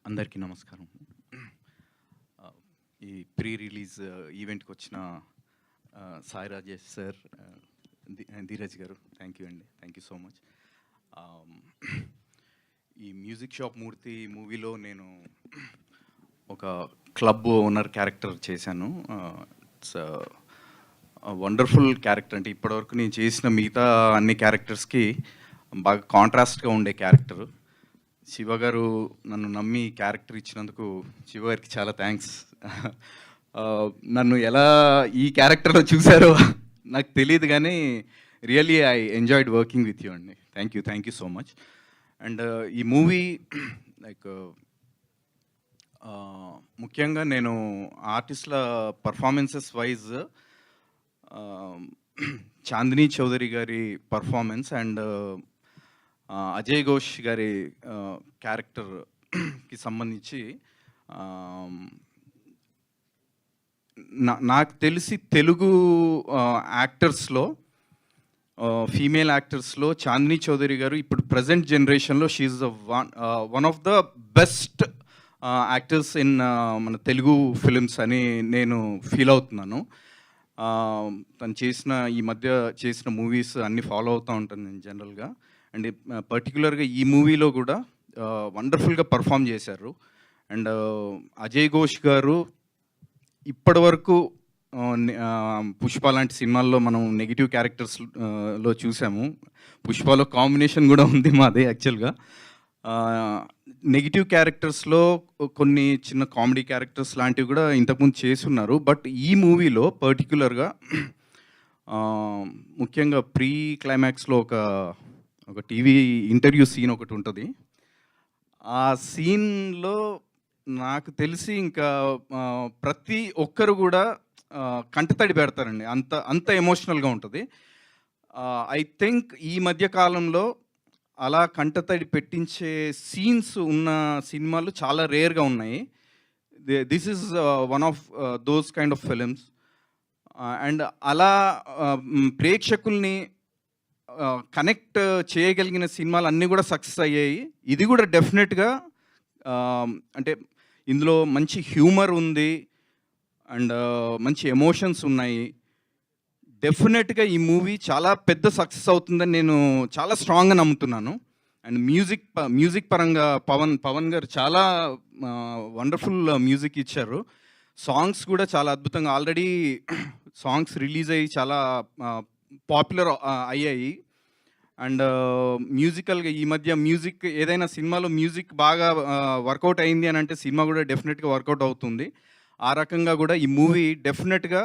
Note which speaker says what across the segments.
Speaker 1: అందరికీ నమస్కారం. ఈ ప్రీ రిలీజ్ ఈవెంట్కి వచ్చిన సాయి రాజేష్ సార్, ధీరజ్ గారు, థ్యాంక్ యూ అండి, థ్యాంక్ యూ సో మచ్. ఈ మ్యూజిక్ షాప్ మూర్తి మూవీలో నేను ఒక క్లబ్ ఓనర్ క్యారెక్టర్ చేశాను. It's wonderful character. అంటే ఇప్పటివరకు నేను చేసిన మిగతా అన్ని క్యారెక్టర్స్కి బాగా కాంట్రాస్ట్గా ఉండే క్యారెక్టర్. శివ గారు నన్ను నమ్మి క్యారెక్టర్ ఇచ్చినందుకు శివ గారికి చాలా థ్యాంక్స్. నన్ను ఎలా ఈ క్యారెక్టర్లో చూసారో నాకు తెలియదు, కానీ really I enjoyed working with you అండి. Thank you so much. And ఈ మూవీ లైక్ ముఖ్యంగా నేను ఆర్టిస్ట్ల పర్ఫార్మెన్సెస్ వైజ్ చాందినీ చౌదరి గారి పర్ఫార్మెన్స్ అండ్ అజయ్ ఘోష్ గారి క్యారెక్టర్కి సంబంధించి నాకు తెలిసి తెలుగు యాక్టర్స్లో ఫీమేల్ యాక్టర్స్లో చాందినీ చౌదరి గారు ఇప్పుడు ప్రజెంట్ జనరేషన్లో she's one of the best actors in మన తెలుగు ఫిలిమ్స్ అని నేను ఫీల్ అవుతున్నాను. తను ఈ మధ్య చేసిన మూవీస్ అన్నీ ఫాలో అవుతూ ఉంటాను నేను జనరల్గా. అండ్ పర్టికులర్గా ఈ మూవీలో కూడా వండర్ఫుల్గా పర్ఫామ్ చేశారు. అండ్ అజయ్ ఘోష్ గారు ఇప్పటి వరకు పుష్ప లాంటి సినిమాల్లో మనం నెగిటివ్ క్యారెక్టర్స్లో చూసాము. పుష్పలో కాంబినేషన్ కూడా ఉంది మాది యాక్చువల్గా. నెగిటివ్ క్యారెక్టర్స్లో కొన్ని చిన్న కామెడీ క్యారెక్టర్స్ లాంటివి కూడా ఇంతకుముందు చేస్తున్నారు. బట్ ఈ మూవీలో పర్టికులర్గా ముఖ్యంగా ప్రీ క్లైమాక్స్లో ఒక టీవీ ఇంటర్వ్యూ సీన్ ఒకటి ఉంటుంది. ఆ సీన్లో నాకు తెలిసి ఇంకా ప్రతి ఒక్కరు కూడా కంటతడి పెడతారండి, అంత ఎమోషనల్గా ఉంటుంది. ఐ థింక్ ఈ మధ్య కాలంలో అలా కంటతడి పెట్టించే సీన్స్ ఉన్న సినిమాలు చాలా రేర్గా ఉన్నాయి. This is one of those kind of films. And అలా ప్రేక్షకుల్ని కనెక్ట్ చేయగలిగిన సినిమాలు అన్నీ కూడా సక్సెస్ అయ్యాయి. ఇది కూడా డెఫినెట్గా అంటే ఇందులో మంచి హ్యూమర్ ఉంది అండ్ మంచి ఎమోషన్స్ ఉన్నాయి. డెఫినెట్గా ఈ మూవీ చాలా పెద్ద సక్సెస్ అవుతుందని నేను చాలా స్ట్రాంగ్గా నమ్ముతున్నాను. అండ్ మ్యూజిక్ పరంగా పవన్ గారు చాలా వండర్ఫుల్ మ్యూజిక్ ఇచ్చారు. సాంగ్స్ కూడా చాలా అద్భుతంగా ఆల్రెడీ సాంగ్స్ రిలీజ్ అయ్యి చాలా పాపులర్ అయ్యాయి. అండ్ మ్యూజికల్గా ఈ మధ్య మ్యూజిక్ ఏదైనా సినిమాలో మ్యూజిక్ బాగా వర్కౌట్ అయింది అని అంటే సినిమా కూడా డెఫినెట్గా వర్కౌట్ అవుతుంది. ఆ రకంగా కూడా ఈ మూవీ డెఫినెట్గా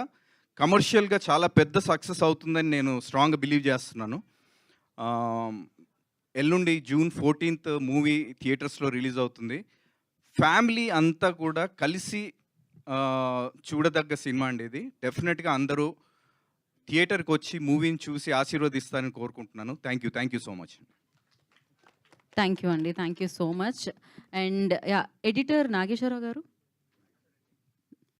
Speaker 1: కమర్షియల్గా చాలా పెద్ద సక్సెస్ అవుతుందని నేను స్ట్రాంగ్గా బిలీవ్ చేస్తున్నాను. ఎల్లుండి June 14th మూవీ థియేటర్స్లో రిలీజ్ అవుతుంది. ఫ్యామిలీ అంతా కూడా కలిసి చూడదగ్గ సినిమా అండి ఇది. డెఫినెట్గా అందరూ థియేటర్కి వచ్చి మూవీని చూసి ఆశీర్వదిస్తారని కోరుకుంటున్నాను. Thank you so much.
Speaker 2: Thank you అండి, thank you so much. And editor Nageswara Rao గారు.